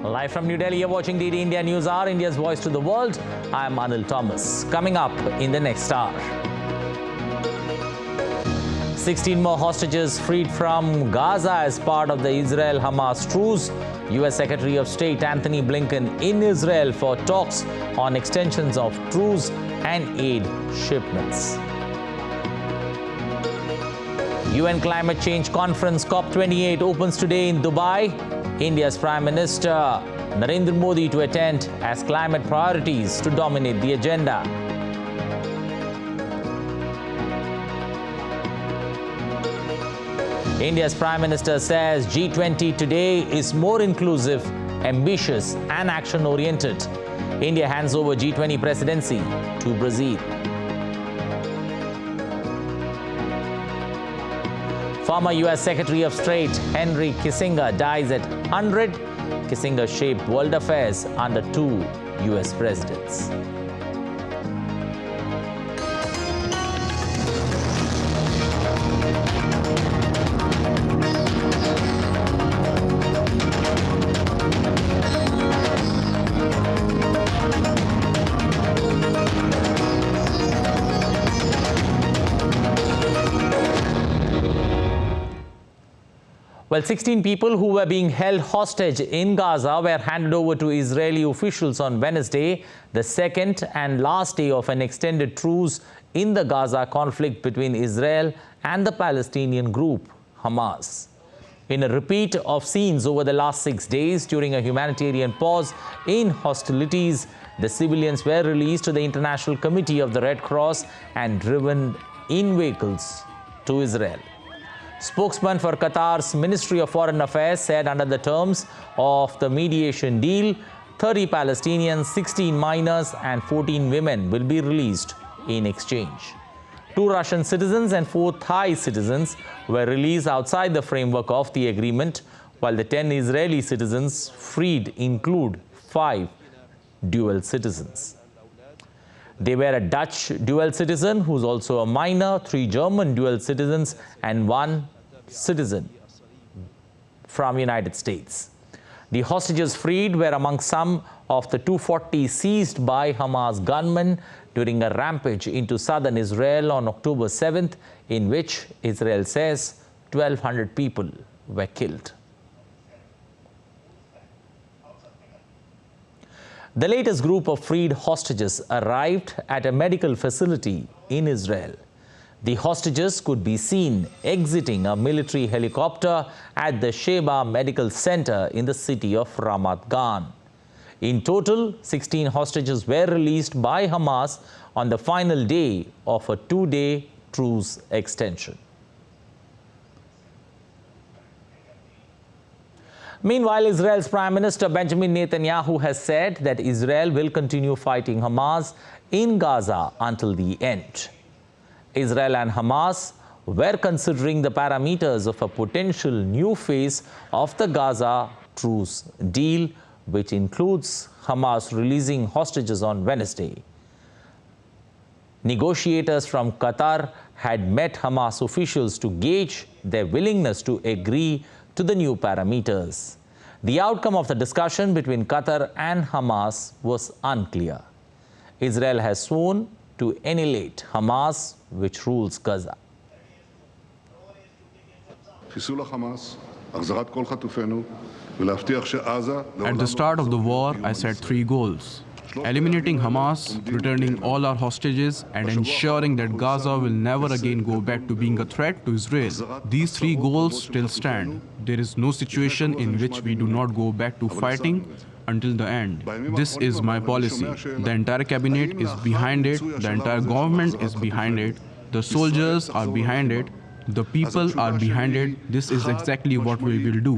Live from New Delhi, you're watching DD India News Hour, India's voice to the world. I'm Anil Thomas. Coming up in the next hour. 16 more hostages freed from Gaza as part of the Israel-Hamas truce. U.S. Secretary of State Antony Blinken in Israel for talks on extensions of truce and aid shipments. UN Climate Change Conference COP28 opens today in Dubai. India's Prime Minister Narendra Modi to attend as climate priorities to dominate the agenda. India's Prime Minister says G20 today is more inclusive, ambitious and action-oriented. India hands over G20 presidency to Brazil. Former U.S. Secretary of State Henry Kissinger dies at 100. Kissinger shaped world affairs under 2 U.S. presidents. Well, 16 people who were being held hostage in Gaza were handed over to Israeli officials on Wednesday, the second and last day of an extended truce in the Gaza conflict between Israel and the Palestinian group Hamas. In a repeat of scenes over the last 6 days during a humanitarian pause in hostilities, the civilians were released to the International Committee of the Red Cross and driven in vehicles to Israel. Spokesman for Qatar's Ministry of Foreign Affairs said under the terms of the mediation deal, 30 Palestinians, 16 minors and 14 women will be released in exchange. 2 Russian citizens and 4 Thai citizens were released outside the framework of the agreement, while the 10 Israeli citizens freed include 5 dual citizens. They were a Dutch dual citizen who's also a minor, 3 German dual citizens and 1 citizen from United States. The hostages freed were among some of the 240 seized by Hamas gunmen during a rampage into southern Israel on October 7th, in which Israel says 1,200 people were killed. The latest group of freed hostages arrived at a medical facility in Israel. The hostages could be seen exiting a military helicopter at the Sheba Medical Center in the city of Ramat Gan. In total, 16 hostages were released by Hamas on the final day of a 2-day truce extension. Meanwhile, Israel's Prime Minister Benjamin Netanyahu has said that Israel will continue fighting Hamas in Gaza until the end. Israel and Hamas were considering the parameters of a potential new phase of the Gaza truce deal, which includes Hamas releasing hostages on Wednesday. Negotiators from Qatar had met Hamas officials to gauge their willingness to agree to the new parameters. The outcome of the discussion between Qatar and Hamas was unclear. Israel has sworn to annihilate Hamas, which rules Gaza. At the start of the war, I set 3 goals: eliminating Hamas, returning all our hostages, and ensuring that Gaza will never again go back to being a threat to Israel. These 3 goals still stand. There is no situation in which we do not go back to fighting until the end. This is my policy. The entire cabinet is behind it. The entire government is behind it. The soldiers are behind it. The people are behind it. This is exactly what we will do.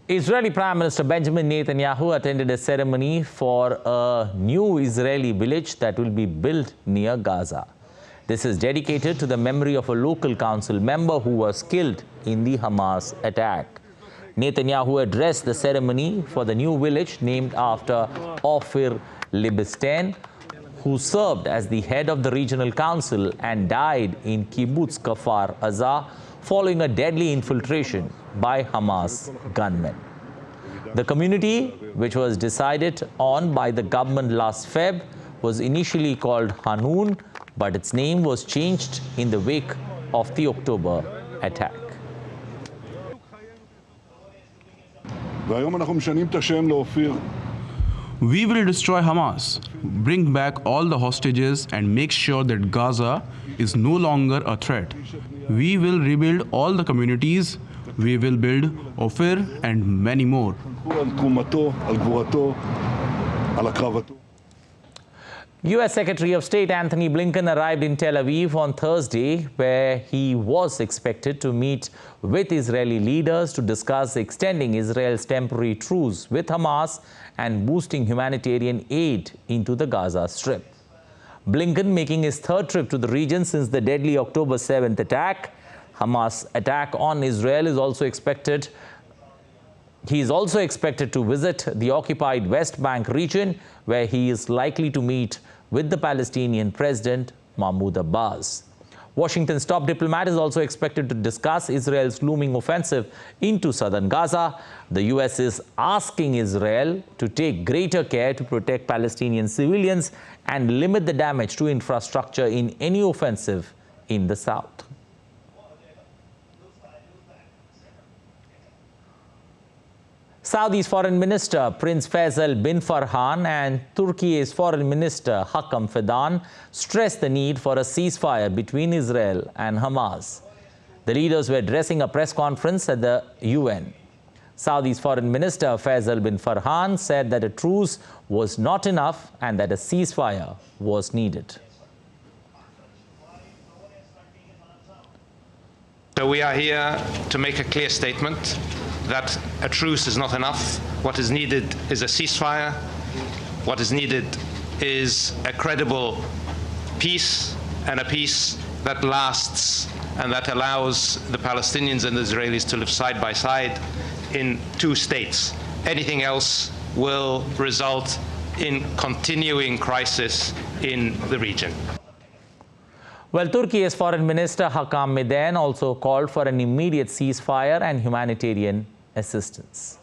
Israeli Prime Minister Benjamin Netanyahu attended a ceremony for a new Israeli village that will be built near Gaza. This is dedicated to the memory of a local council member who was killed in the Hamas attack. Netanyahu addressed the ceremony for the new village named after Ophir Libesten, who served as the head of the regional council and died in Kibbutz Kfar Aza following a deadly infiltration by Hamas gunmen. The community, which was decided on by the government last Feb, was initially called Hanun, but its name was changed in the wake of the October attack. We will destroy Hamas, bring back all the hostages and make sure that Gaza is no longer a threat. We will rebuild all the communities. We will build Ophir and many more. U.S. Secretary of State Anthony Blinken arrived in Tel Aviv on Thursday, where he was expected to meet with Israeli leaders to discuss extending Israel's temporary truce with Hamas and boosting humanitarian aid into the Gaza Strip. Blinken making his third trip to the region since the deadly October 7th attack. Hamas attack on Israel is also expected. He is also expected to visit the occupied West Bank region, where he is likely to meet with the Palestinian President Mahmoud Abbas. Washington's top diplomat is also expected to discuss Israel's looming offensive into southern Gaza. The U.S. is asking Israel to take greater care to protect Palestinian civilians and limit the damage to infrastructure in any offensive in the south. Saudi's Foreign Minister Prince Faisal bin Farhan and Turkey's Foreign Minister Hakan Fidan stressed the need for a ceasefire between Israel and Hamas. The leaders were addressing a press conference at the UN. Saudi's Foreign Minister Faisal bin Farhan said that a truce was not enough and that a ceasefire was needed. So we are here to make a clear statement that a truce is not enough. What is needed is a ceasefire. What is needed is a credible peace, and a peace that lasts and that allows the Palestinians and the Israelis to live side by side in two states. Anything else will result in continuing crisis in the region. Well, Turkey's Foreign Minister Hakan Fidan also called for an immediate ceasefire and humanitarian assistance.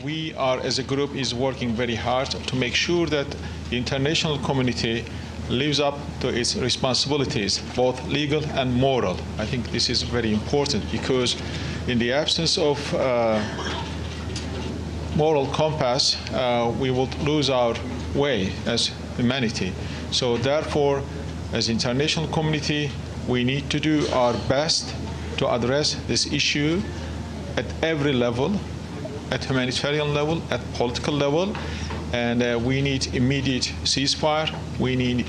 We are, as a group, is working very hard to make sure that the international community lives up to its responsibilities, both legal and moral. I think this is very important because in the absence of moral compass, we will lose our way as humanity. So therefore, as international community, we need to do our best to address this issue at every level, at humanitarian level, at political level, and we need immediate ceasefire, we need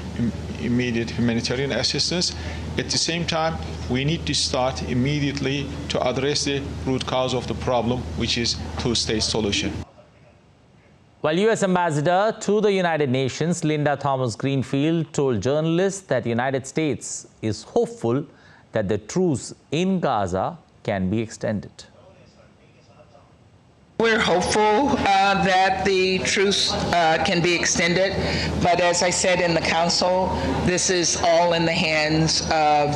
immediate humanitarian assistance. At the same time, we need to start immediately to address the root cause of the problem, which is two-state solution. While U.S. Ambassador to the United Nations, Linda Thomas-Greenfield, told journalists that the United States is hopeful that the truce in Gaza can be extended. We're hopeful that the truce can be extended, but as I said in the Council, this is all in the hands of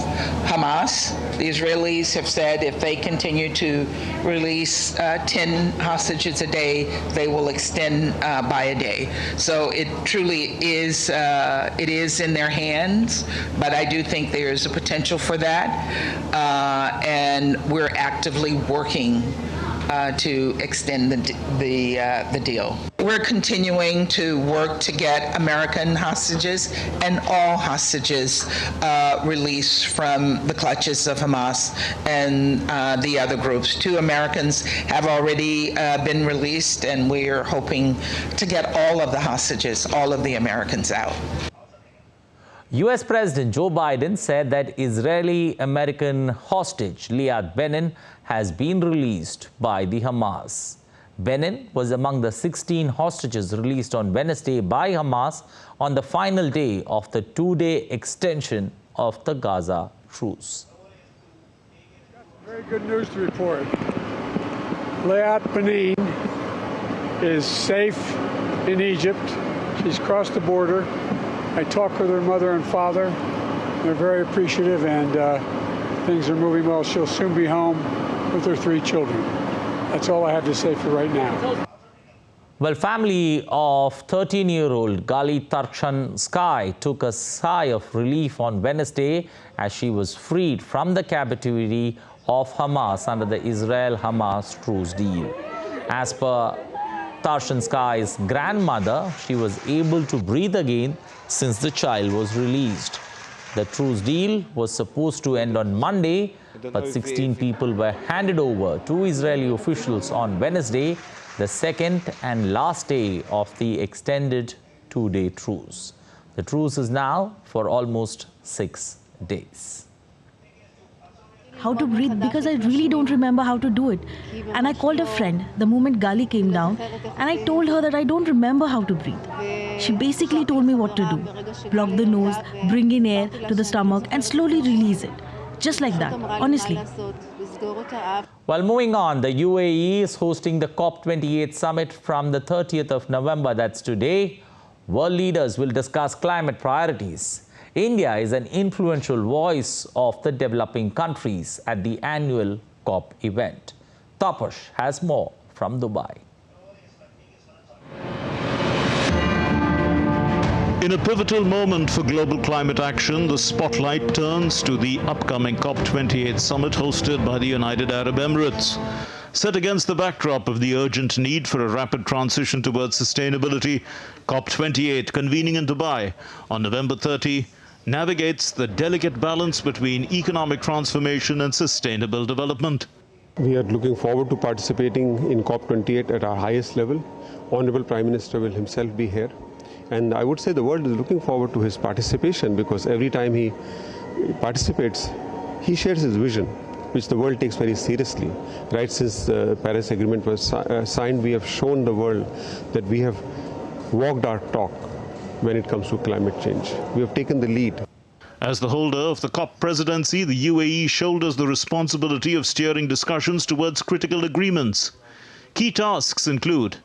Hamas. The Israelis have said if they continue to release 10 hostages a day, they will extend by a day. So it truly is, in their hands, but I do think there is a potential for that, and we're actively working to extend the deal. We're continuing to work to get American hostages and all hostages released from the clutches of Hamas and the other groups. 2 Americans have already been released, and we're hoping to get all of the hostages, all of the Americans out. U.S. President Joe Biden said that Israeli-American hostage Liat Benin has been released by the Hamas. Benin was among the 16 hostages released on Wednesday by Hamas on the final day of the 2-day extension of the Gaza truce. Very good news to report. Liat Benin is safe in Egypt. She's crossed the border. I talked with her mother and father. They're very appreciative, and things are moving well. She'll soon be home with her 3 children. That's all I have to say for right now. Well, family of 13-year-old Gali Tarkshan Sky took a sigh of relief on Wednesday as she was freed from the captivity of Hamas under the Israel-Hamas truce deal. As per Tarshan Sky's grandmother, she was able to breathe again since the child was released. The truce deal was supposed to end on Monday, but 16 people were handed over to Israeli officials on Wednesday, the second and last day of the extended two-day truce. The truce is now for almost 6 days. How to breathe, because I really don't remember how to do it. And I called a friend the moment Gali came down, and I told her that I don't remember how to breathe. She basically told me what to do. Block the nose, bring in air to the stomach and slowly release it. Just like that, honestly. Well, moving on, the UAE is hosting the COP28 summit from the 30th of November, that's today. World leaders will discuss climate priorities. India is an influential voice of the developing countries at the annual COP event. Tapash has more from Dubai. In a pivotal moment for global climate action, the spotlight turns to the upcoming COP28 summit hosted by the United Arab Emirates. Set against the backdrop of the urgent need for a rapid transition towards sustainability, COP28, convening in Dubai on November 30, navigates the delicate balance between economic transformation and sustainable development. We are looking forward to participating in COP28 at our highest level. Honorable Prime Minister will himself be here. And I would say the world is looking forward to his participation, because every time he participates, he shares his vision, which the world takes very seriously. Right since the Paris Agreement was signed, we have shown the world that we have walked our talk when it comes to climate change. We have taken the lead. As the holder of the COP presidency, the UAE shoulders the responsibility of steering discussions towards critical agreements. Key tasks include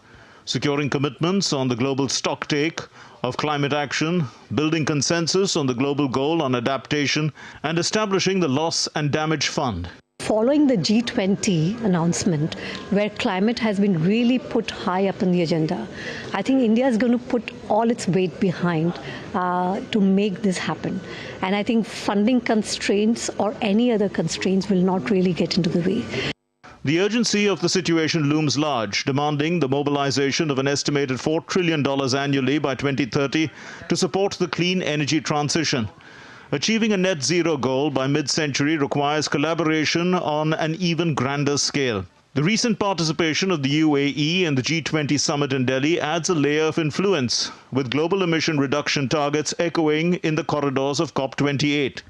securing commitments on the global stocktake of climate action, building consensus on the global goal on adaptation, and establishing the Loss and Damage Fund. Following the G20 announcement, where climate has been really put high up on the agenda, I think India is going to put all its weight behind to make this happen. And I think funding constraints or any other constraints will not really get into the way. The urgency of the situation looms large, demanding the mobilization of an estimated $4 trillion annually by 2030 to support the clean energy transition. Achieving a net zero goal by mid-century requires collaboration on an even grander scale. The recent participation of the UAE in the G20 summit in Delhi adds a layer of influence, with global emission reduction targets echoing in the corridors of COP28.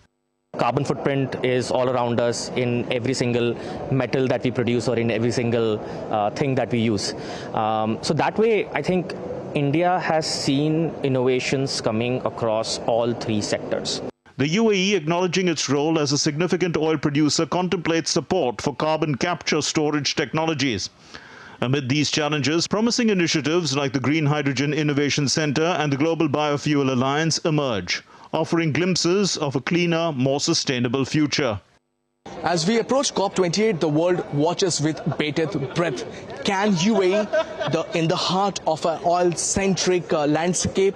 Carbon footprint is all around us in every single metal that we produce or in every single thing that we use. So that way, I think India has seen innovations coming across all three sectors. The UAE, acknowledging its role as a significant oil producer, contemplates support for carbon capture storage technologies. Amid these challenges, promising initiatives like the Green Hydrogen Innovation Center and the Global Biofuel Alliance emerge, offering glimpses of a cleaner, more sustainable future. As we approach COP28, the world watches with bated breath. Can UAE, in the heart of an oil-centric landscape,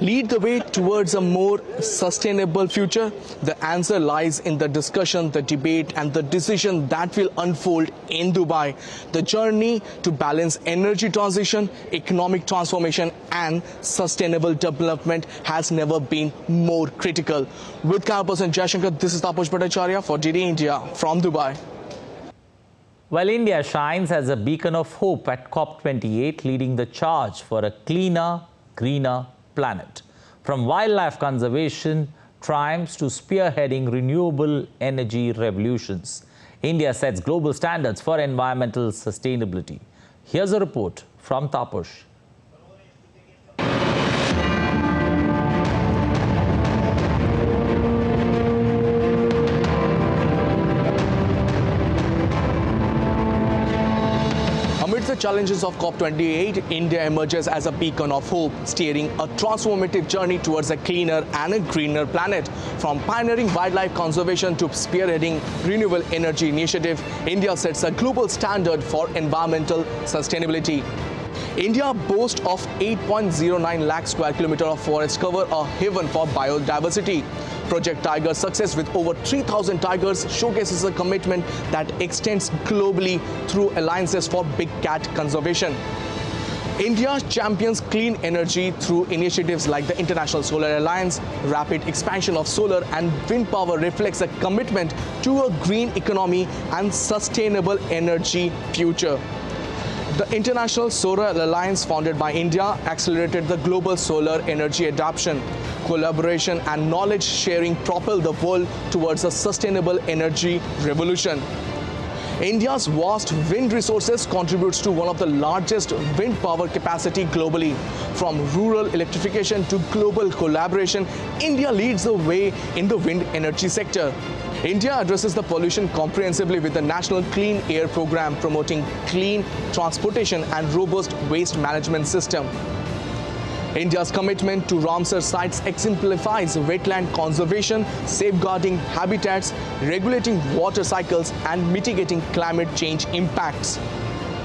lead the way towards a more sustainable future? The answer lies in the discussion, the debate, and the decision that will unfold in Dubai. The journey to balance energy transition, economic transformation, and sustainable development has never been more critical. With camera-person Jaishankar, this is Taposh Bhattacharya for DD India from Dubai. Well, India shines as a beacon of hope at COP28, leading the charge for a cleaner, greener planet. From wildlife conservation triumphs to spearheading renewable energy revolutions, India sets global standards for environmental sustainability. Here's a report from Taposh. the challenges of COP28, India emerges as a beacon of hope, steering a transformative journey towards a cleaner and a greener planet. From pioneering wildlife conservation to spearheading renewable energy initiative, India sets a global standard for environmental sustainability. India boasts of 8.09 lakh square kilometer of forest cover, a haven for biodiversity. Project Tiger's success with over 3,000 tigers showcases a commitment that extends globally through alliances for big cat conservation. India champions clean energy through initiatives like the International Solar Alliance. Rapid expansion of solar and wind power reflects a commitment to a green economy and sustainable energy future. The International Solar Alliance, founded by India, accelerated the global solar energy adoption. Collaboration and knowledge sharing propel the world towards a sustainable energy revolution. India's vast wind resources contributes to one of the largest wind power capacity globally. From rural electrification to global collaboration, India leads the way in the wind energy sector. India addresses the pollution comprehensively with the National Clean Air Program, promoting clean transportation and robust waste management system. India's commitment to Ramsar sites exemplifies wetland conservation, safeguarding habitats, regulating water cycles, and mitigating climate change impacts.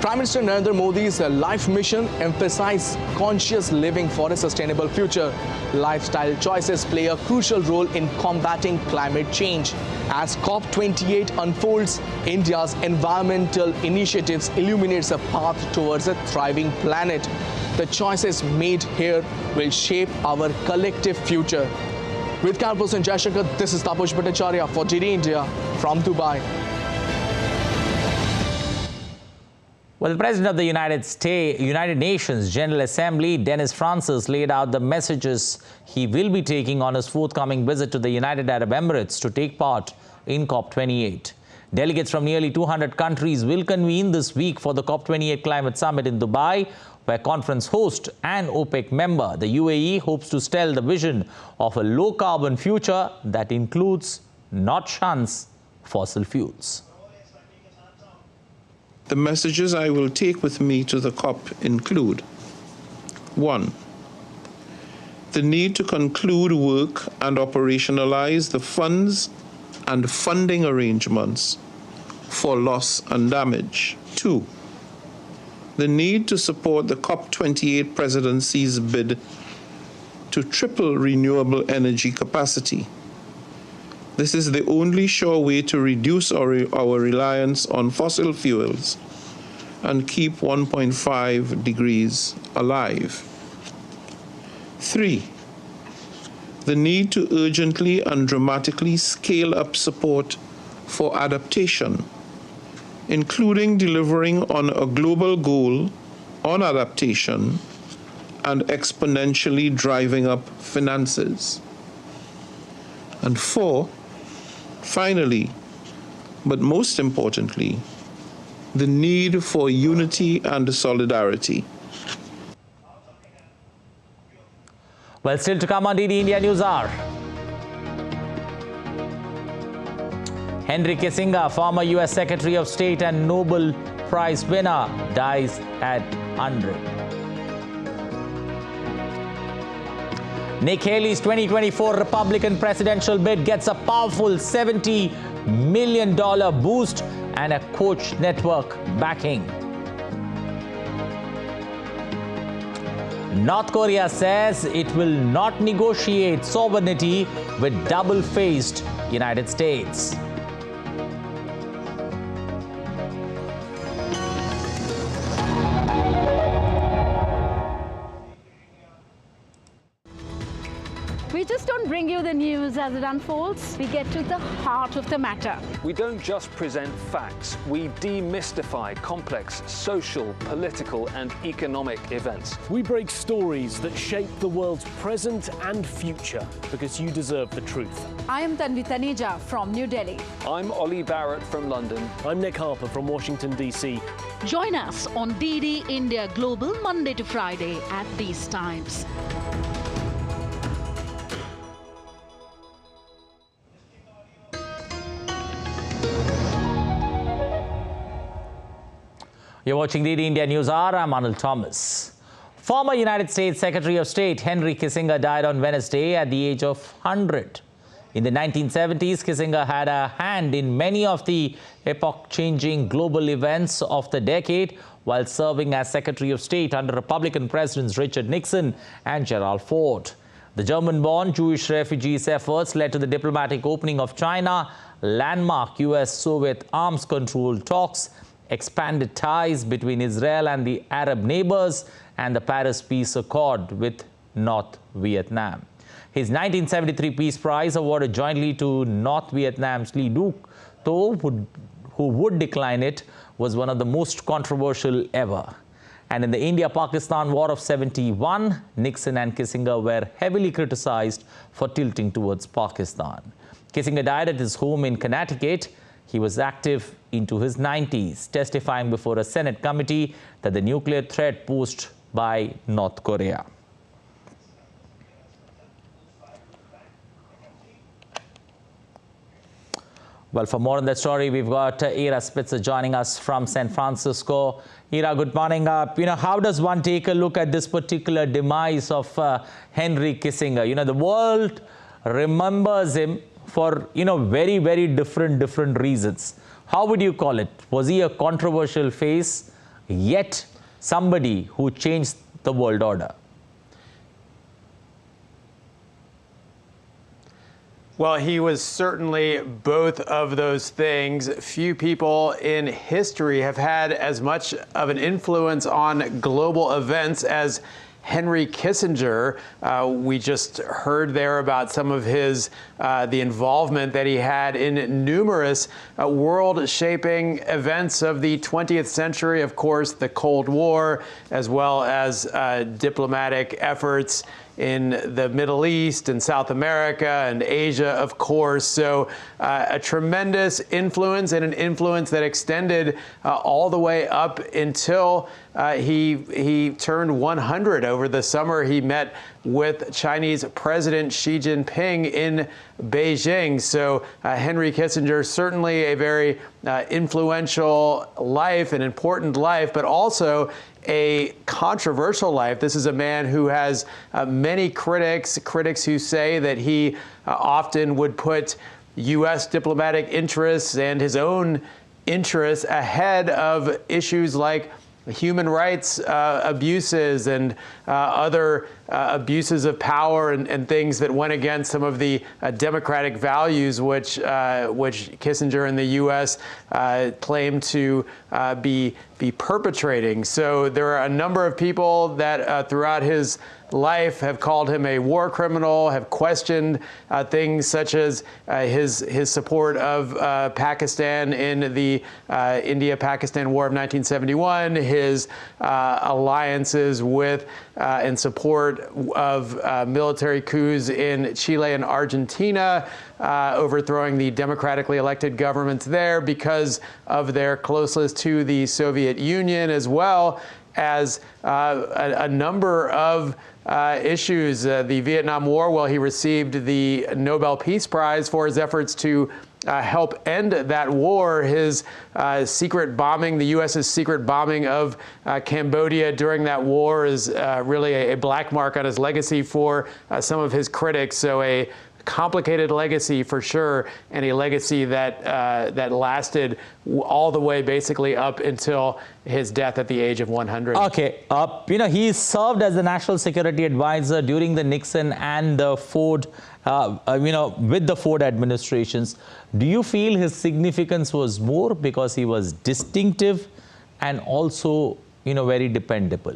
Prime Minister Narendra Modi's life mission emphasizes conscious living for a sustainable future. Lifestyle choices play a crucial role in combating climate change. As COP28 unfolds, India's environmental initiatives illuminates a path towards a thriving planet. The choices made here will shape our collective future. With Campus in Jaishankar, this is Taposh Bhattacharya for DD India from Dubai. Well, the President of the United Nations General Assembly, Dennis Francis, laid out the messages he will be taking on his forthcoming visit to the United Arab Emirates to take part in COP28. Delegates from nearly 200 countries will convene this week for the COP28 Climate Summit in Dubai, where conference host and OPEC member, the UAE, hopes to tell the vision of a low-carbon future that includes, not shuns, fossil fuels. The messages I will take with me to the COP include: 1. The need to conclude work and operationalize the funds and funding arrangements for loss and damage. 2. The need to support the COP28 presidency's bid to triple renewable energy capacity. This is the only sure way to reduce our reliance on fossil fuels and keep 1.5 degrees alive. 3. The need to urgently and dramatically scale up support for adaptation, including delivering on a global goal on adaptation and exponentially driving up finances. And 4, finally, but most importantly, the need for unity and solidarity. Well, still to come on DD India News Hour. Henry Kissinger, former US Secretary of State and Nobel Prize winner, dies at 100. Nick Haley's 2024 Republican presidential bid gets a powerful $70 million boost and a Coach Network backing. North Korea says it will not negotiate sovereignty with double-faced United States. We just don't bring you the news as it unfolds. We get to the heart of the matter. We don't just present facts. We demystify complex social, political, and economic events. We break stories that shape the world's present and future because you deserve the truth. I am Tanvi Taneja from New Delhi. I'm Ollie Barrett from London. I'm Nick Harper from Washington, D.C. Join us on DD India Global Monday to Friday at these times. You're watching DD India News Hour. I'm Anil Thomas. Former United States Secretary of State Henry Kissinger died on Wednesday at the age of 100. In the 1970s, Kissinger had a hand in many of the epoch-changing global events of the decade while serving as Secretary of State under Republican Presidents Richard Nixon and Gerald Ford. The German-born Jewish refugees' efforts led to the diplomatic opening of China, landmark US-Soviet arms control talks, expanded ties between Israel and the Arab neighbors, and the Paris Peace Accord with North Vietnam. His 1973 Peace Prize, awarded jointly to North Vietnam's Lee Duc, though who would decline it, was one of the most controversial ever. And in the India-Pakistan War of 71, Nixon and Kissinger were heavily criticized for tilting towards Pakistan. Kissinger died at his home in Connecticut. He was active into his 90s, testifying before a Senate committee that the nuclear threat posed by North Korea. Well, for more on that story, we've got Ira Spitzer joining us from San Francisco. Ira, good morning. How does one take a look at this particular demise of Henry Kissinger? The world remembers him for, very, very different reasons. How would you call it? Was he a controversial face, yet somebody who changed the world order? Well, he was certainly both of those things. Few people in history have had as much of an influence on global events as Henry Kissinger. We just heard there about some of his, the involvement that he had in numerous world-shaping events of the 20th century. Of course, the Cold War, as well as diplomatic efforts in the Middle East and South America and Asia, of course. So a tremendous influence, and an influence that extended all the way up until he turned 100. Over the summer, he met with Chinese President Xi Jinping in Beijing. So Henry Kissinger, certainly a very influential life, an important life, but also a controversial life. This is a man who has many critics who say that he often would put U.S. diplomatic interests and his own interests ahead of issues like human rights abuses and other abuses of power and things that went against some of the democratic values which Kissinger and the U.S. claimed to be perpetrating. So there are a number of people that throughout his life have called him a war criminal, have questioned things such as his support of Pakistan in the India-Pakistan War of 1971, his alliances with and support of military coups in Chile and Argentina, overthrowing the democratically elected governments there because of their closeness to the Soviet Union, as well as a number of issues. The Vietnam War, well, he received the Nobel Peace Prize for his efforts to help end that war. His secret bombing, the U.S.'s secret bombing of Cambodia during that war, is really a black mark on his legacy for some of his critics. So a complicated legacy for sure, and a legacy that that lasted all the way basically up until his death at the age of 100. Okay, he served as the national security advisor during the Nixon and the Ford, with the Ford administrations. Do you feel his significance was more because he was distinctive and also, very dependable?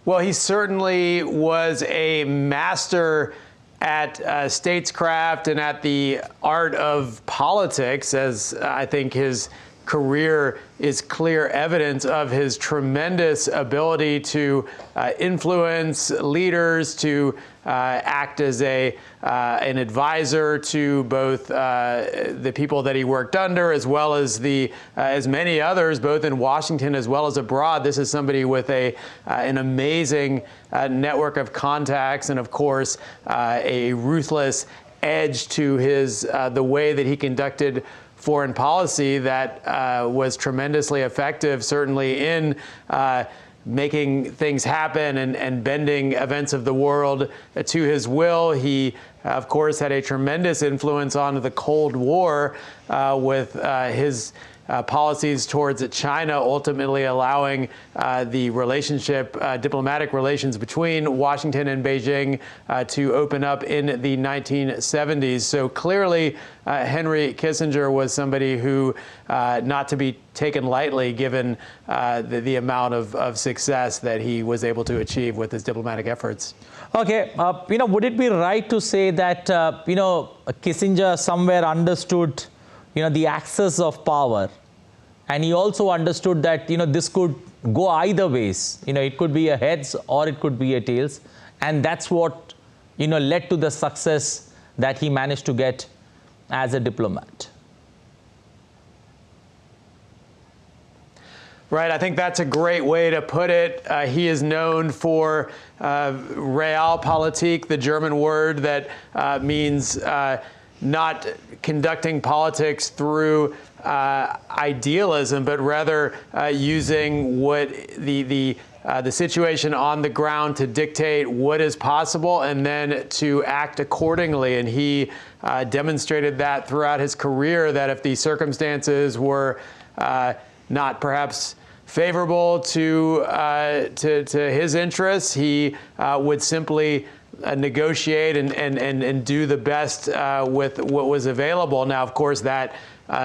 Well, he certainly was a master at statecraft and at the art of politics, as I think his career is clear evidence of his tremendous ability to influence leaders, to act as an advisor to both the people that he worked under, as well as as many others, both in Washington as well as abroad. This is somebody with an amazing network of contacts, and of course a ruthless edge to his the way that he conducted foreign policy that was tremendously effective, certainly in making things happen and bending events of the world to his will. He, of course, had a tremendous influence on the Cold War with his policies towards China, ultimately allowing the relationship, diplomatic relations between Washington and Beijing to open up in the 1970s. So clearly, Henry Kissinger was somebody who, not to be taken lightly, given the amount of success that he was able to achieve with his diplomatic efforts. Okay, would it be right to say that, Kissinger somewhere understood, the axis of power, and he also understood that, this could go either ways. It could be a heads or it could be a tails, and that's what, led to the success that he managed to get as a diplomat. Right, I think that's a great way to put it. He is known for realpolitik, the German word that means not conducting politics through idealism, but rather using what the situation on the ground to dictate what is possible and then to act accordingly. And he demonstrated that throughout his career, that if the circumstances were not perhaps favorable to his interests, he would simply negotiate and do the best with what was available. Now, of course, that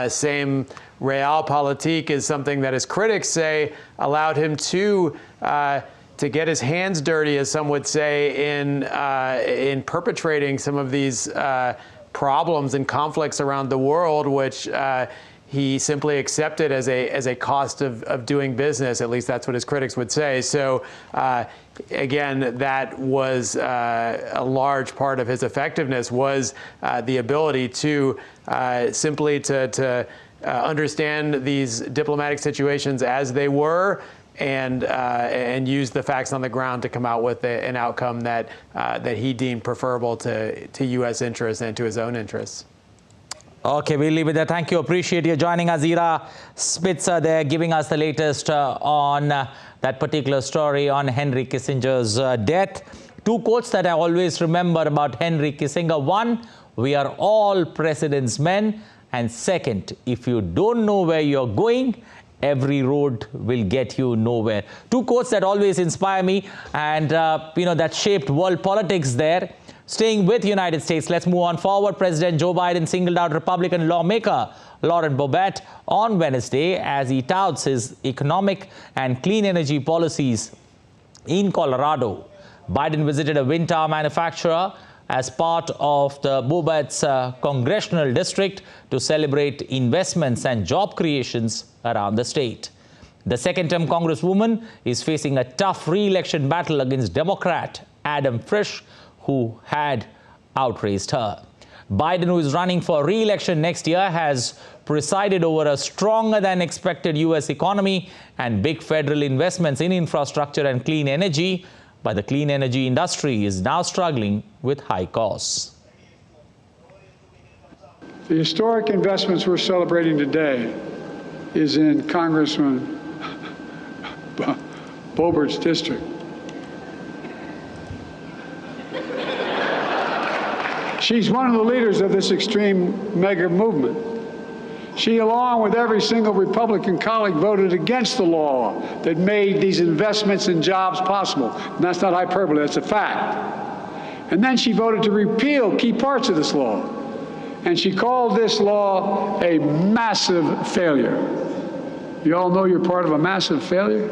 same realpolitik is something that his critics say allowed him to get his hands dirty, as some would say, in perpetrating some of these problems and conflicts around the world, which he simply accepted as a cost of doing business. At least that's what his critics would say. So again, that was a large part of his effectiveness, was the ability to simply to understand these diplomatic situations as they were, and use the facts on the ground to come out with an outcome that he deemed preferable to U.S. interests and to his own interests. Okay, we'll leave it there. Thank you. Appreciate you joining us. Ira Spitzer there, giving us the latest on that particular story on Henry Kissinger's death. Two quotes that I always remember about Henry Kissinger. One, we are all president's men. And second, if you don't know where you're going, every road will get you nowhere. Two quotes that always inspire me and, that shaped world politics there. Staying with United States, let's move on forward. President Joe Biden singled out Republican lawmaker Lauren Boebert on Wednesday as he touts his economic and clean energy policies in Colorado. Biden visited a wind tower manufacturer as part of the Boebert's congressional district to celebrate investments and job creations around the state. The second-term Congresswoman is facing a tough re-election battle against Democrat Adam Frisch, who had outraised her. Biden, who is running for re-election next year, has presided over a stronger-than-expected U.S. economy and big federal investments in infrastructure and clean energy, but the clean energy industry is now struggling with high costs. The historic investments we're celebrating today is in Congressman Boebert's district. She's one of the leaders of this extreme mega movement. She, along with every single Republican colleague, voted against the law that made these investments in jobs possible. And that's not hyperbole, that's a fact. And then she voted to repeal key parts of this law. And she called this law a massive failure. You all know you're part of a massive failure?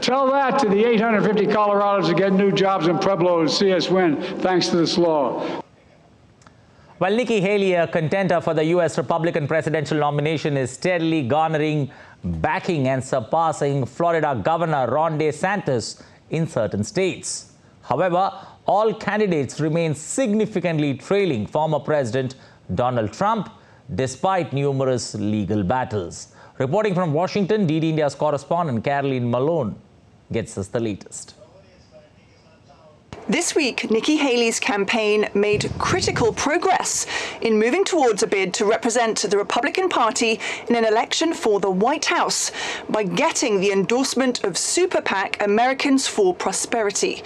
Tell that to the 850 Colorados who get new jobs in Pueblo and see us win thanks to this law. Well, Nikki Haley, a contender for the U.S. Republican presidential nomination, is steadily garnering backing and surpassing Florida Governor Ron DeSantis in certain states. However, all candidates remain significantly trailing former President Donald Trump, despite numerous legal battles. Reporting from Washington, DD India's correspondent Caroline Malone gets us the latest. This week, Nikki Haley's campaign made critical progress in moving towards a bid to represent the Republican Party in an election for the White House by getting the endorsement of super PAC Americans for Prosperity.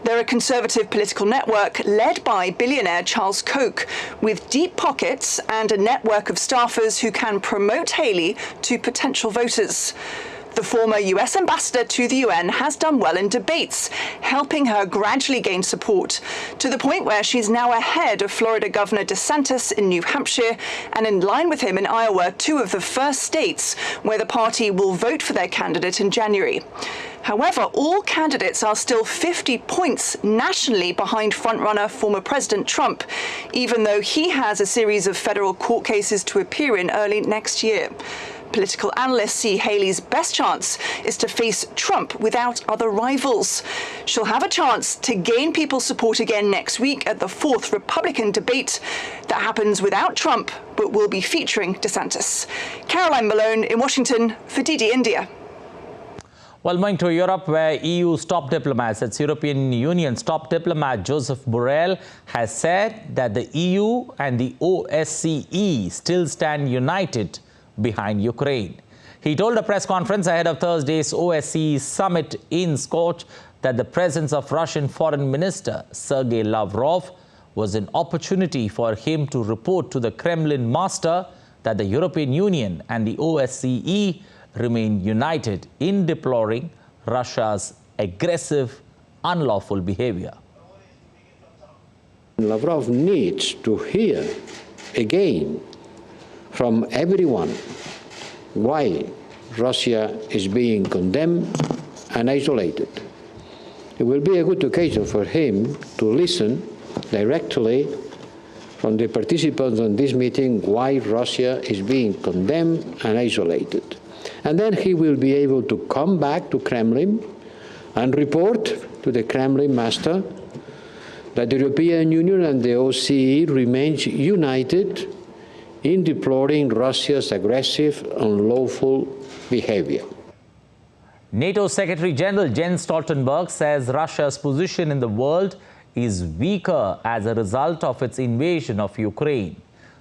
They're a conservative political network led by billionaire Charles Koch, with deep pockets and a network of staffers who can promote Haley to potential voters. The former US ambassador to the UN has done well in debates, helping her gradually gain support, to the point where she's now ahead of Florida Governor DeSantis in New Hampshire and in line with him in Iowa, two of the first states where the party will vote for their candidate in January. However, all candidates are still 50 points nationally behind frontrunner former President Trump, even though he has a series of federal court cases to appear in early next year. Political analysts see Haley's best chance is to face Trump without other rivals. She'll have a chance to gain people's support again next week at the fourth Republican debate that happens without Trump, but will be featuring DeSantis. Caroline Malone in Washington for DD India. Well, moving to Europe, where EU's top diplomats, its European Union's top diplomat Joseph Borrell has said that the EU and the OSCE still stand united behind Ukraine. He told a press conference ahead of Thursday's OSCE summit in Skopje that the presence of Russian Foreign Minister Sergei Lavrov was an opportunity for him to report to the Kremlin master that the European Union and the OSCE remain united in deploring Russia's aggressive, unlawful behavior. Lavrov needs to hear again from everyone why Russia is being condemned and isolated. It will be a good occasion for him to listen directly from the participants on this meeting why Russia is being condemned and isolated. And then he will be able to come back to Kremlin and report to the Kremlin master that the European Union and the OSCE remains united in deploring Russia's aggressive, unlawful behavior. NATO Secretary General Jens Stoltenberg says Russia's position in the world is weaker as a result of its invasion of Ukraine.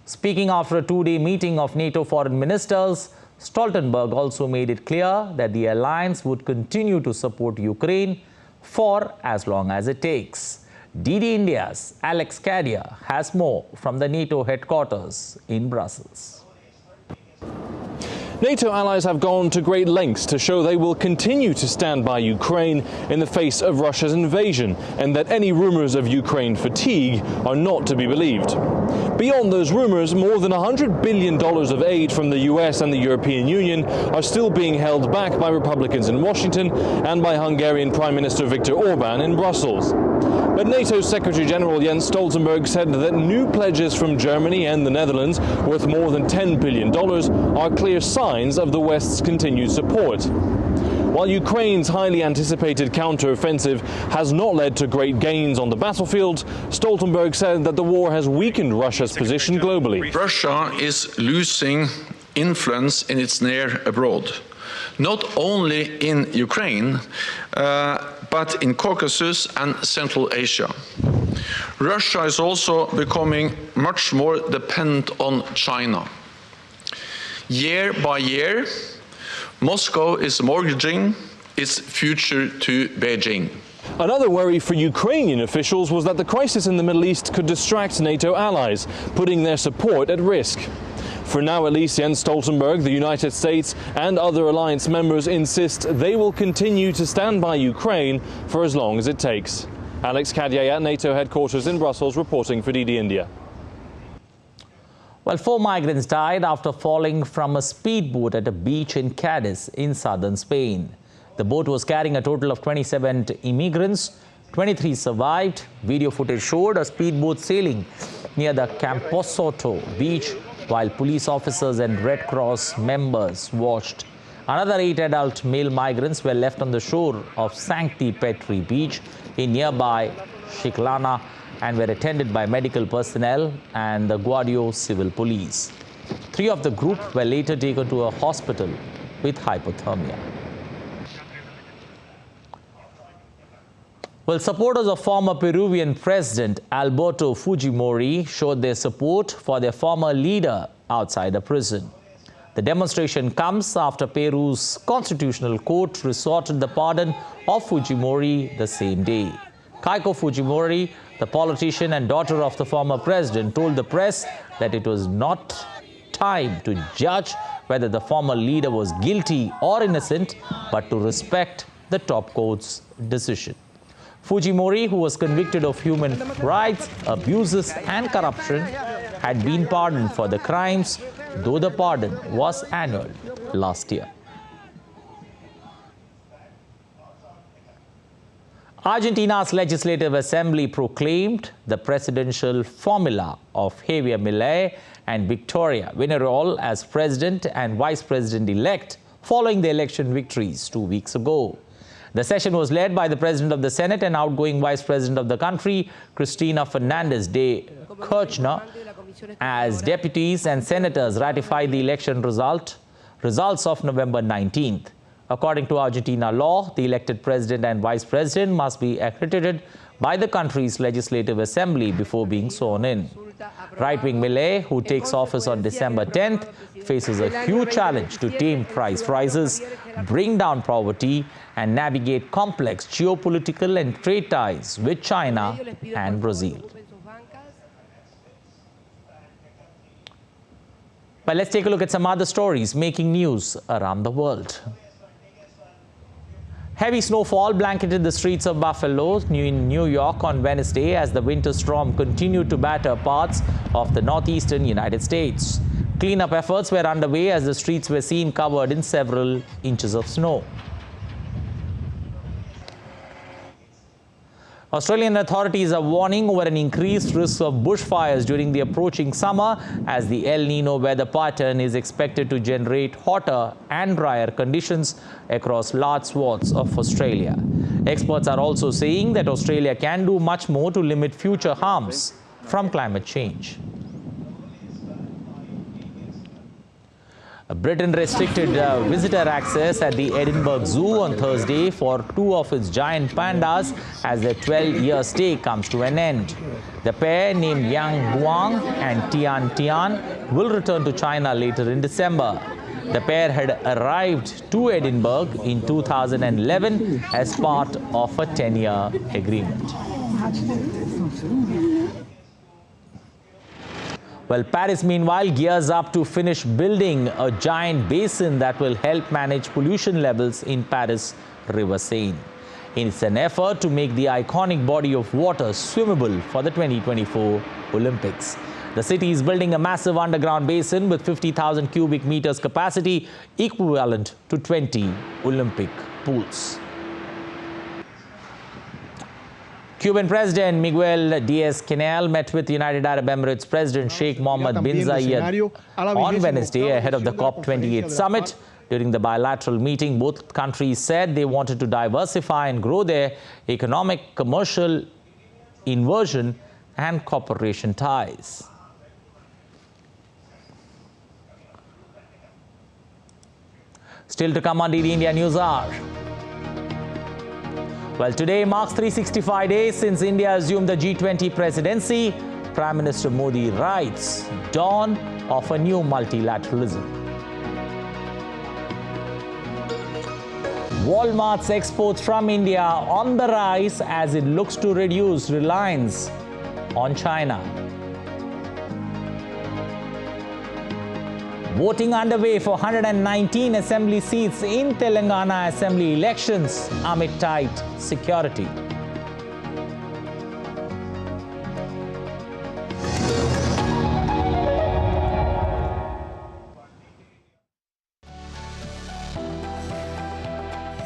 Speaking after a two-day meeting of NATO foreign ministers, Stoltenberg also made it clear that the alliance would continue to support Ukraine for as long as it takes. DD India's Alex Cadia has more from the NATO headquarters in Brussels. NATO allies have gone to great lengths to show they will continue to stand by Ukraine in the face of Russia's invasion, and that any rumors of Ukraine fatigue are not to be believed. Beyond those rumors, more than $100 billion of aid from the US and the European Union are still being held back by Republicans in Washington and by Hungarian Prime Minister Viktor Orban in Brussels. But NATO Secretary General Jens Stoltenberg said that new pledges from Germany and the Netherlands, worth more than $10 billion, are clear signs of the West's continued support. While Ukraine's highly anticipated counter-offensive has not led to great gains on the battlefield, Stoltenberg said that the war has weakened Russia's position globally. Russia is losing influence in its near abroad, not only in Ukraine, but in Caucasus and Central Asia. Russia is also becoming much more dependent on China. Year by year, Moscow is mortgaging its future to Beijing. Another worry for Ukrainian officials was that the crisis in the Middle East could distract NATO allies, putting their support at risk. For now, at least, Jens Stoltenberg, the United States and other alliance members insist they will continue to stand by Ukraine for as long as it takes. Alex Cadia at NATO headquarters in Brussels reporting for DD India. Well, 4 migrants died after falling from a speedboat at a beach in Cadiz in southern Spain. The boat was carrying a total of 27 immigrants. 23 survived. Video footage showed a speedboat sailing near the Camposoto beach while police officers and Red Cross members watched. Another 8 adult male migrants were left on the shore of Sancti Petri beach in nearby Chiclana and were attended by medical personnel and the Guardia Civil Police. 3 of the group were later taken to a hospital with hypothermia. Well, supporters of former Peruvian President Alberto Fujimori showed their support for their former leader outside a prison. The demonstration comes after Peru's constitutional court resorted the pardon of Fujimori the same day. Keiko Fujimori, the politician and daughter of the former president, told the press that it was not time to judge whether the former leader was guilty or innocent, but to respect the top court's decision. Fujimori, who was convicted of human rights abuses and corruption, had been pardoned for the crimes, though the pardon was annulled last year. Argentina's Legislative Assembly proclaimed the presidential formula of Javier Milei and Victoria Villarreal as president and vice president-elect following the election victories 2 weeks ago. The session was led by the President of the Senate and outgoing Vice President of the country, Cristina Fernández de Kirchner, as deputies and senators ratified the election results of November 19th. According to Argentina law, the elected president and vice president must be accredited by the country's legislative assembly before being sworn in. Right-wing Milei, who takes office on December 10th, faces a huge challenge to tame price rises, bring down poverty, and navigate complex geopolitical and trade ties with China and Brazil. But let's take a look at some other stories making news around the world. Heavy snowfall blanketed the streets of Buffalo in New York on Wednesday as the winter storm continued to batter parts of the northeastern United States. Cleanup efforts were underway as the streets were seen covered in several inches of snow. Australian authorities are warning over an increased risk of bushfires during the approaching summer as the El Nino weather pattern is expected to generate hotter and drier conditions across large swaths of Australia. Experts are also saying that Australia can do much more to limit future harms from climate change. Britain restricted visitor access at the Edinburgh Zoo on Thursday for 2 of its giant pandas as their 12-year stay comes to an end. The pair, named Yang Guang and Tian Tian, will return to China later in December. The pair had arrived to Edinburgh in 2011 as part of a 10-year agreement. Well, Paris, meanwhile, gears up to finish building a giant basin that will help manage pollution levels in Paris River Seine. It's an effort to make the iconic body of water swimmable for the 2024 Olympics. The city is building a massive underground basin with 50,000 cubic meters capacity, equivalent to 20 Olympic pools. Cuban President Miguel Diaz-Canel met with United Arab Emirates President Sheikh Mohammed bin Zayed on Wednesday ahead of the COP28 summit. During the bilateral meeting, both countries said they wanted to diversify and grow their economic, commercial, inversion and cooperation ties. Still to come on DD India News Hour. Well, today marks 365 days since India assumed the G20 presidency. Prime Minister Modi writes, dawn of a new multilateralism. Walmart's exports from India on the rise as it looks to reduce reliance on China. Voting underway for 119 assembly seats in Telangana assembly elections amid tight security.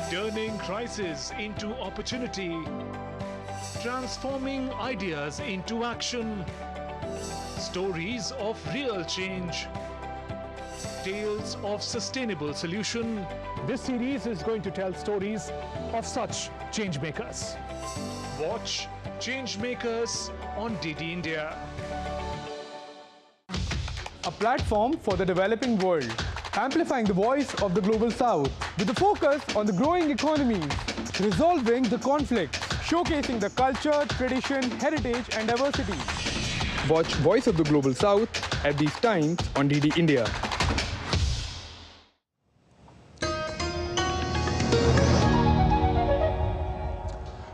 Turning crisis into opportunity, transforming ideas into action, stories of real change. Tales of Sustainable Solution. This series is going to tell stories of such changemakers. Watch Changemakers on DD India. A platform for the developing world, amplifying the voice of the global south with a focus on the growing economies, resolving the conflicts, showcasing the culture, tradition, heritage and diversity. Watch Voice of the Global South at these times on DD India.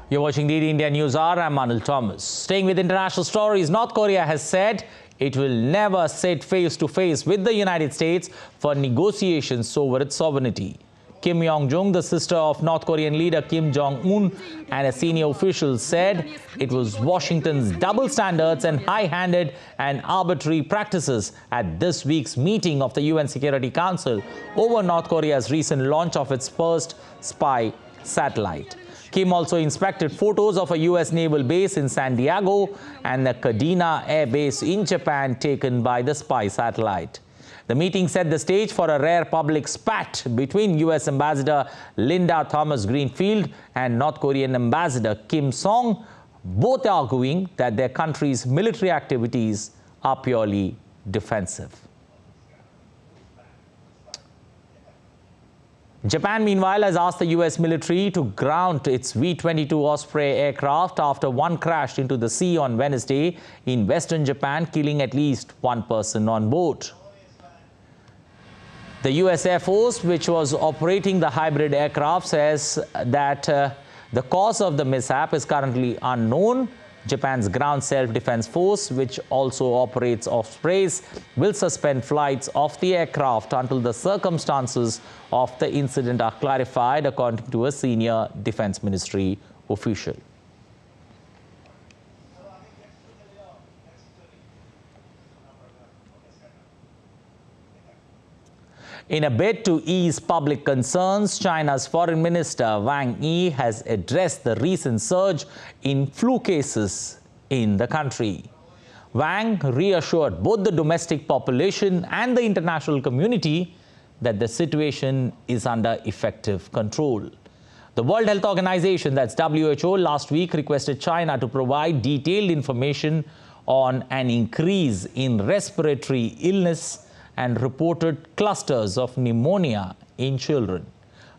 You're watching DD India News Hour. I'm Anil Thomas. Staying with international stories, North Korea has said it will never sit face-to-face with the United States for negotiations over its sovereignty. Kim Yong-jung, the sister of North Korean leader Kim Jong-un, and a senior official said it was Washington's double standards and high-handed and arbitrary practices at this week's meeting of the UN Security Council over North Korea's recent launch of its first spy satellite. Kim also inspected photos of a US naval base in San Diego and the Kadena Air Base in Japan taken by the spy satellite. The meeting set the stage for a rare public spat between US Ambassador Linda Thomas-Greenfield and North Korean Ambassador Kim Song, both arguing that their country's military activities are purely defensive. Japan, meanwhile, has asked the US military to ground its V-22 Osprey aircraft after one crashed into the sea on Wednesday in western Japan, killing at least one person on board. The US Air Force, which was operating the hybrid aircraft, says that the cause of the mishap is currently unknown. Japan's Ground Self-Defense Force, which also operates Ospreys, will suspend flights of the aircraft until the circumstances of the incident are clarified, according to a senior Defense Ministry official. In a bid to ease public concerns, China's Foreign Minister Wang Yi has addressed the recent surge in flu cases in the country. Wang reassured both the domestic population and the international community that the situation is under effective control. The World Health Organization, that's WHO, last week requested China to provide detailed information on an increase in respiratory illness and reported clusters of pneumonia in children.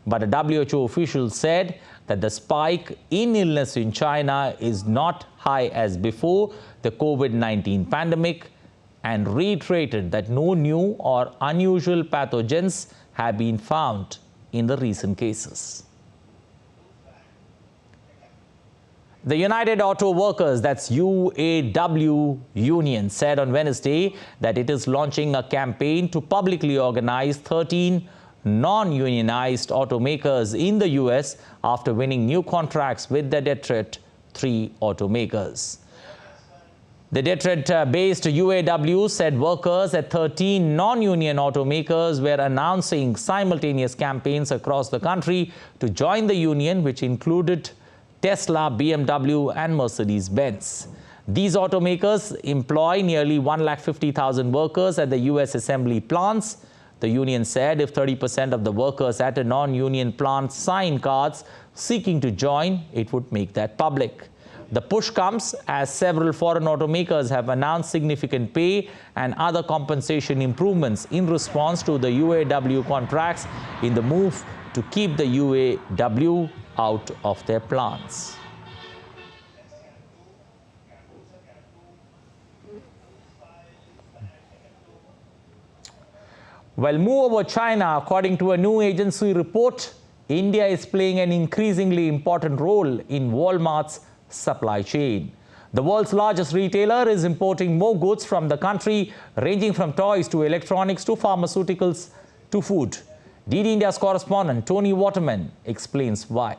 But a WHO official said that the spike in illness in China is not high as before the COVID-19 pandemic, and reiterated that no new or unusual pathogens have been found in the recent cases. The United Auto Workers, that's UAW union, said on Wednesday that it is launching a campaign to publicly organize 13 non-unionized automakers in the US after winning new contracts with the Detroit 3 automakers. The Detroit-based UAW said workers at 13 non-union automakers were announcing simultaneous campaigns across the country to join the union, which included Tesla, BMW and Mercedes-Benz. These automakers employ nearly 150,000 workers at the US assembly plants. The union said if 30% of the workers at a non-union plant sign cards seeking to join, it would make that public. The push comes as several foreign automakers have announced significant pay and other compensation improvements in response to the UAW contracts in the move to keep the UAW out of their plants. Well, move over China. According to a new agency report, India is playing an increasingly important role in Walmart's supply chain. The world's largest retailer is importing more goods from the country, ranging from toys to electronics to pharmaceuticals to food. DD India's correspondent Tony Waterman explains why.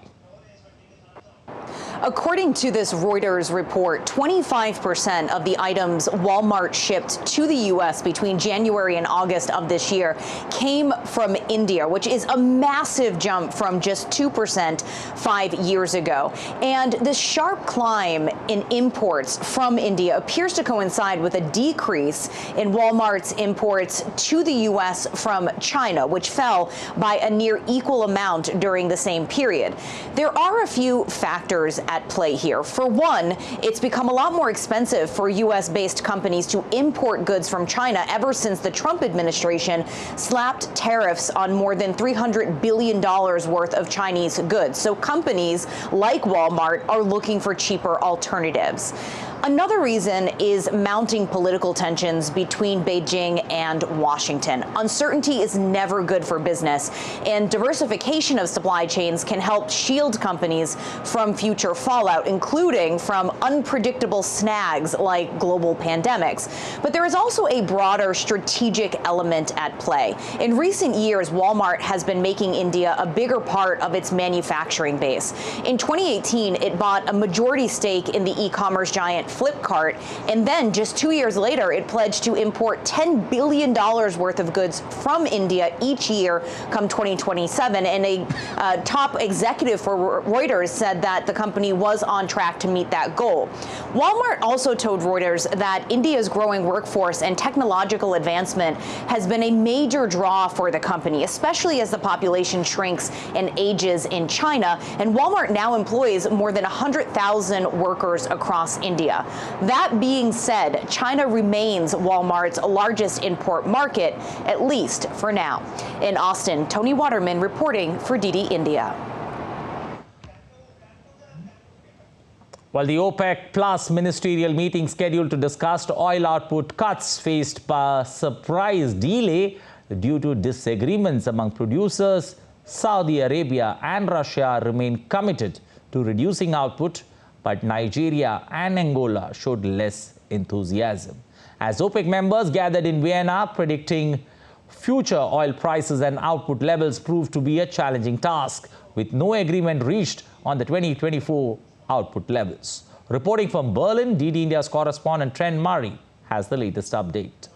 According to this Reuters report, 25% of the items Walmart shipped to the U.S. between January and August of this year came from India, which is a massive jump from just 2% 5 years ago. And this sharp climb in imports from India appears to coincide with a decrease in Walmart's imports to the U.S. from China, which fell by a near equal amount during the same period. There are a few factors at play here. For one, it's become a lot more expensive for U.S.-based companies to import goods from China ever since the Trump administration slapped tariffs on more than $300 billion worth of Chinese goods. So companies like Walmart are looking for cheaper alternatives. Another reason is mounting political tensions between Beijing and Washington. Uncertainty is never good for business, and diversification of supply chains can help shield companies from future fallout, including from unpredictable snags like global pandemics. But there is also a broader strategic element at play. In recent years, Walmart has been making India a bigger part of its manufacturing base. In 2018, it bought a majority stake in the e-commerce giant Flipkart, and then just 2 years later, it pledged to import $10 billion worth of goods from India each year come 2027. And a top executive for Reuters said that the company was on track to meet that goal. Walmart also told Reuters that India's growing workforce and technological advancement has been a major draw for the company, especially as the population shrinks and ages in China. And Walmart now employs more than 100,000 workers across India. That being said, China remains Walmart's largest import market, at least for now. In Austin, Tony Waterman reporting for DD India. While the OPEC Plus ministerial meeting scheduled to discuss oil output cuts faced a surprise delay due to disagreements among producers, Saudi Arabia and Russia remain committed to reducing output, but Nigeria and Angola showed less enthusiasm. As OPEC members gathered in Vienna, predicting future oil prices and output levels proved to be a challenging task, with no agreement reached on the 2024 output levels. Reporting from Berlin, DD India's correspondent Trent Murray has the latest update.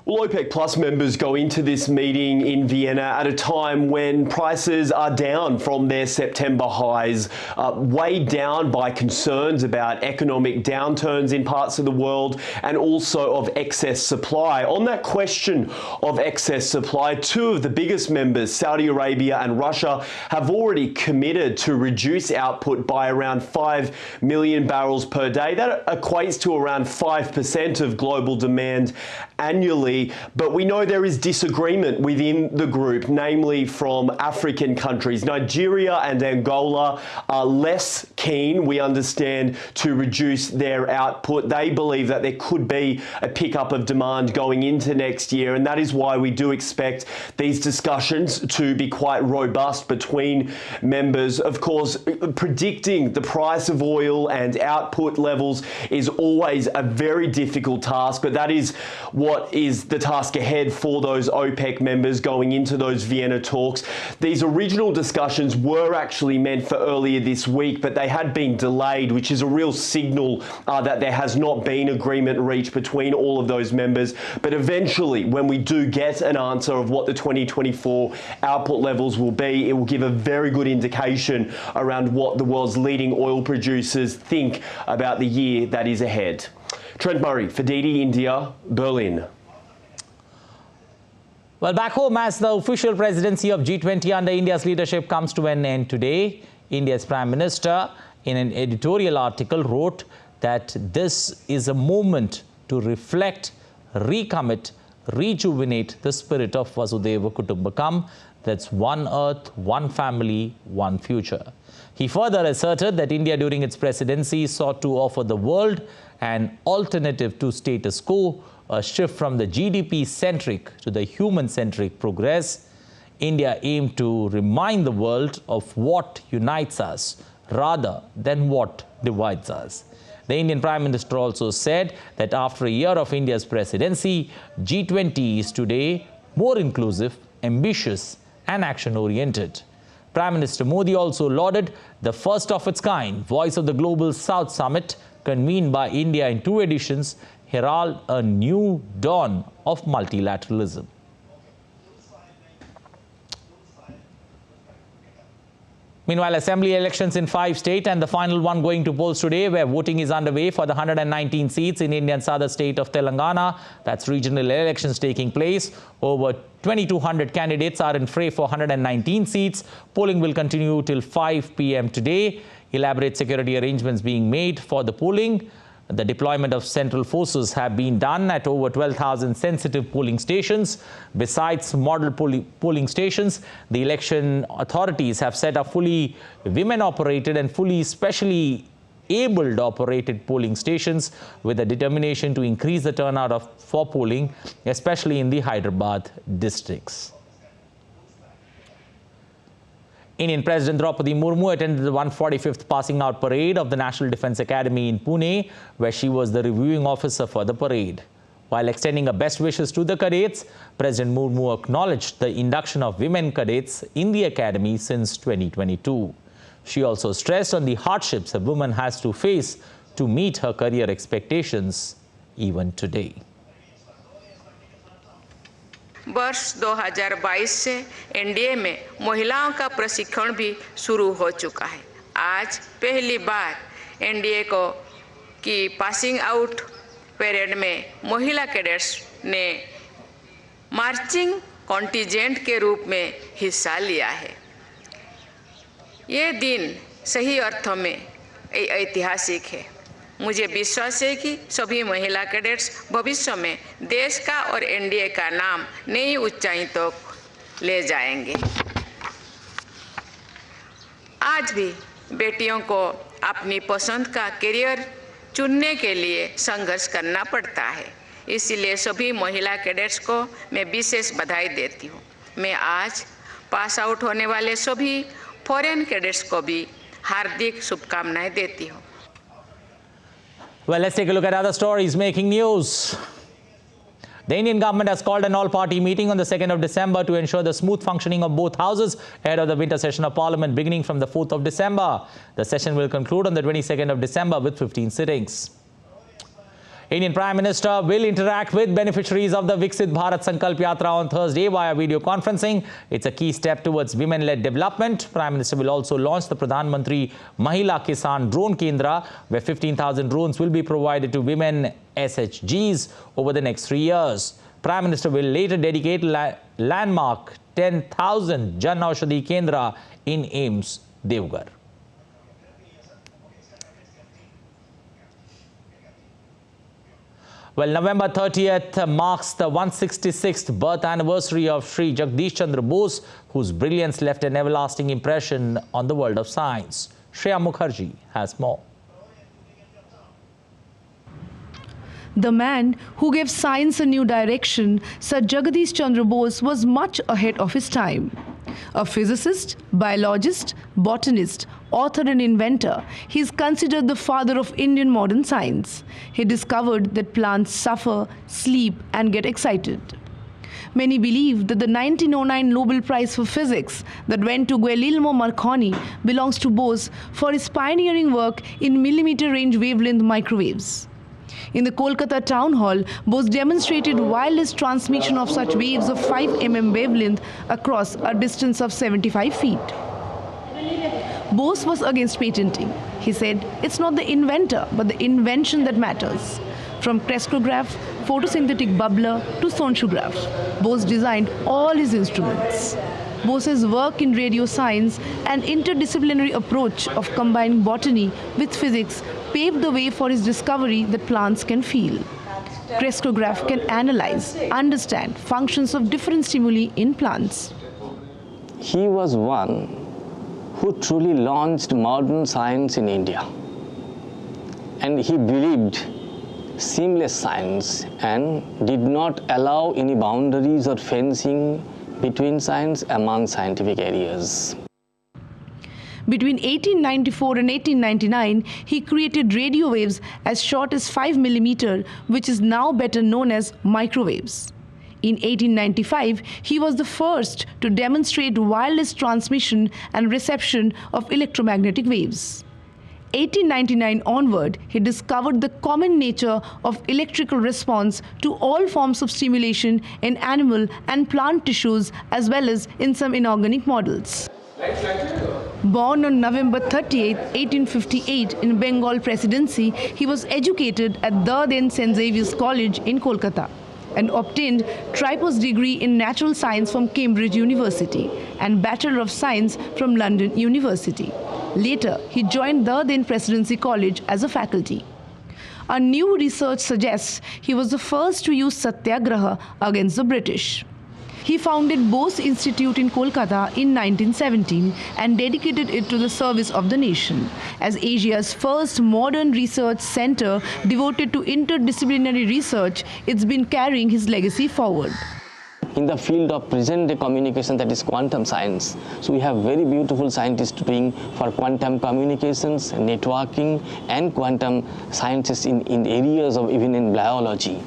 Well, OPEC Plus members go into this meeting in Vienna at a time when prices are down from their September highs, weighed down by concerns about economic downturns in parts of the world and also of excess supply. On that question of excess supply, two of the biggest members, Saudi Arabia and Russia, have already committed to reduce output by around 5 million barrels per day. That equates to around 5% of global demand annually. But we know there is disagreement within the group, namely from African countries. Nigeria and Angola are less keen, we understand, to reduce their output. They believe that there could be a pickup of demand going into next year, and that is why we do expect these discussions to be quite robust between members. Of course, predicting the price of oil and output levels is always a very difficult task, but that is what is the task ahead for those OPEC members going into those Vienna talks. These original discussions were actually meant for earlier this week, but they had been delayed, which is a real signal that there has not been agreement reached between all of those members. But eventually, when we do get an answer of what the 2024 output levels will be, it will give a very good indication around what the world's leading oil producers think about the year that is ahead. Trent Murray for DD India, Berlin. Well, back home, as the official presidency of G20 under India's leadership comes to an end today, India's Prime Minister, in an editorial article, wrote that this is a moment to reflect, recommit, rejuvenate the spirit of Vasudhaiva Kutumbakam, that's one earth, one family, one future. He further asserted that India during its presidency sought to offer the world an alternative to status quo, a shift from the GDP-centric to the human-centric progress. India aimed to remind the world of what unites us rather than what divides us. The Indian Prime Minister also said that after a year of India's presidency, G20 is today more inclusive, ambitious and action-oriented. Prime Minister Modi also lauded the first of its kind Voice of the Global South Summit, convened by India in 2 editions, herald a new dawn of multilateralism. Meanwhile, assembly elections in 5 states and the final one going to polls today, where voting is underway for the 119 seats in India's southern state of Telangana. That's regional elections taking place. Over 2,200 candidates are in fray for 119 seats. Polling will continue till 5 p.m. today. Elaborate security arrangements being made for the polling. The deployment of central forces have been done at over 12,000 sensitive polling stations. Besides model polling stations, the election authorities have set up fully women-operated and fully specially abled operated polling stations with a determination to increase the turnout for polling, especially in the Hyderabad districts. Indian President Draupadi Murmu attended the 145th Passing Out Parade of the National Defence Academy in Pune, where she was the reviewing officer for the parade. While extending her best wishes to the cadets, President Murmu acknowledged the induction of women cadets in the academy since 2022. She also stressed on the hardships a woman has to face to meet her career expectations even today. वर्ष 2022 से NDA में महिलाओं का प्रशिक्षण भी शुरू हो चुका है। आज पहली बार एनडीए की पासिंग आउट परेड में महिला कैडेट्स ने मार्चिंग कॉन्टिजेंट के रूप में हिस्सा लिया है। ये दिन सही अर्थों में ऐतिहासिक है। मुझे विश्वास है कि सभी महिला कैडेट्स भविष्य में देश का और एनडीए का नाम नई ऊंचाई तक ले जाएंगे। आज भी बेटियों को अपनी पसंद का करियर चुनने के लिए संघर्ष करना पड़ता है, इसलिए सभी महिला कैडेट्स को मैं विशेष बधाई देती हूँ। मैं आज पास आउट होने वाले सभी फॉरेन कैडेट्स को भी हार्दिक शुभकामनाएं देती हूँ। Well, let's take a look at other stories making news. The Indian government has called an all-party meeting on the 2nd of December to ensure the smooth functioning of both houses ahead of the winter session of Parliament beginning from the 4th of December. The session will conclude on the 22nd of December with 15 sittings. Indian Prime Minister will interact with beneficiaries of the Viksit Bharat Sankalp Yatra on Thursday via video conferencing. It's a key step towards women-led development. Prime Minister will also launch the Pradhan Mantri Mahila Kisan Drone Kendra, where 15,000 drones will be provided to women SHGs over the next 3 years. Prime Minister will later dedicate landmark 10,000 Jan Aushadhi Kendra in AIIMS, Devgar. Well, November 30th marks the 166th birth anniversary of Sri Jagdish Chandra Bose, whose brilliance left an everlasting impression on the world of science. Shreya Mukherjee has more. The man who gave science a new direction, Sir Jagdish Chandra Bose, was much ahead of his time. A physicist, biologist, botanist, author and inventor, he is considered the father of Indian modern science. He discovered that plants suffer, sleep and get excited. Many believe that the 1909 Nobel Prize for Physics that went to Guglielmo Marconi belongs to Bose for his pioneering work in millimeter-range wavelength microwaves. In the Kolkata Town Hall, Bose demonstrated wireless transmission of such waves of 5 mm wavelength across a distance of 75 feet. Bose was against patenting. He said, it's not the inventor, but the invention that matters. From crystallograph, photosynthetic bubbler to sonograph, Bose designed all his instruments. Bose's work in radio science and interdisciplinary approach of combining botany with physics paved the way for his discovery that plants can feel. Crystallograph can analyze, understand functions of different stimuli in plants. He was one who truly launched modern science in India. And he believed seamless science and did not allow any boundaries or fencing between science among scientific areas. Between 1894 and 1899, he created radio waves as short as 5 mm, which is now better known as microwaves. In 1895, he was the first to demonstrate wireless transmission and reception of electromagnetic waves. 1899 onward, he discovered the common nature of electrical response to all forms of stimulation in animal and plant tissues as well as in some inorganic models. Born on November 38, 1858 in Bengal Presidency, he was educated at the then St. Xavier's College in Kolkata and obtained Tripos degree in Natural Science from Cambridge University and Bachelor of Science from London University. Later, he joined the then Presidency College as a faculty. A new research suggests he was the first to use satyagraha against the British. He founded Bose Institute in Kolkata in 1917 and dedicated it to the service of the nation. As Asia's first modern research center devoted to interdisciplinary research, it's been carrying his legacy forward. In the field of present-day communication, that is quantum science. So we have very beautiful scientists doing for quantum communications, networking, and quantum sciences in areas of even in biology.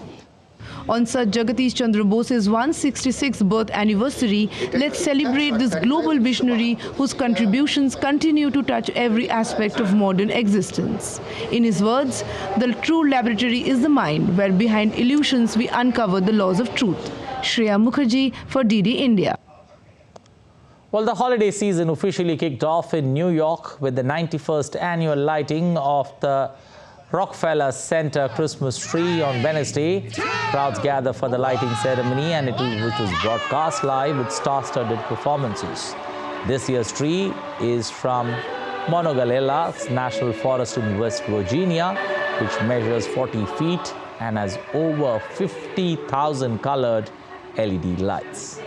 On Sir Jagadish Chandra Bose's 166th birth anniversary, let's celebrate this global visionary whose contributions continue to touch every aspect of modern existence. In his words, the true laboratory is the mind, where behind illusions we uncover the laws of truth. Shreya Mukherjee for DD India. Well, the holiday season officially kicked off in New York with the 91st annual lighting of the Rockefeller Center Christmas tree on Wednesday. Crowds gather for the lighting ceremony, and which was broadcast live with star-studded performances. This year's tree is from Monongahela National Forest in West Virginia, which measures 40 feet and has over 50,000 colored LED lights.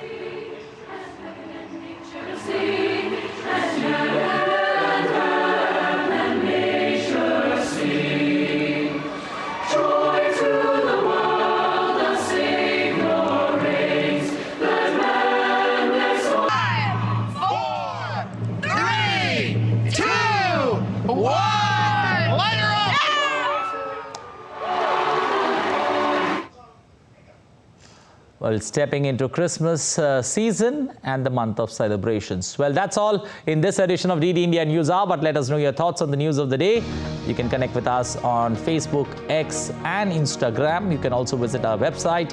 Well, stepping into Christmas season and the month of celebrations. Well, that's all in this edition of DD India News Hour, but let us know your thoughts on the news of the day. You can connect with us on Facebook, X and Instagram. You can also visit our website,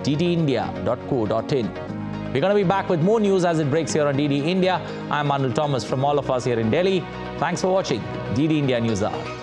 ddindia.co.in. We're going to be back with more news as it breaks here on DD India. I'm Anil Thomas from all of us here in Delhi. Thanks for watching DD India News Hour.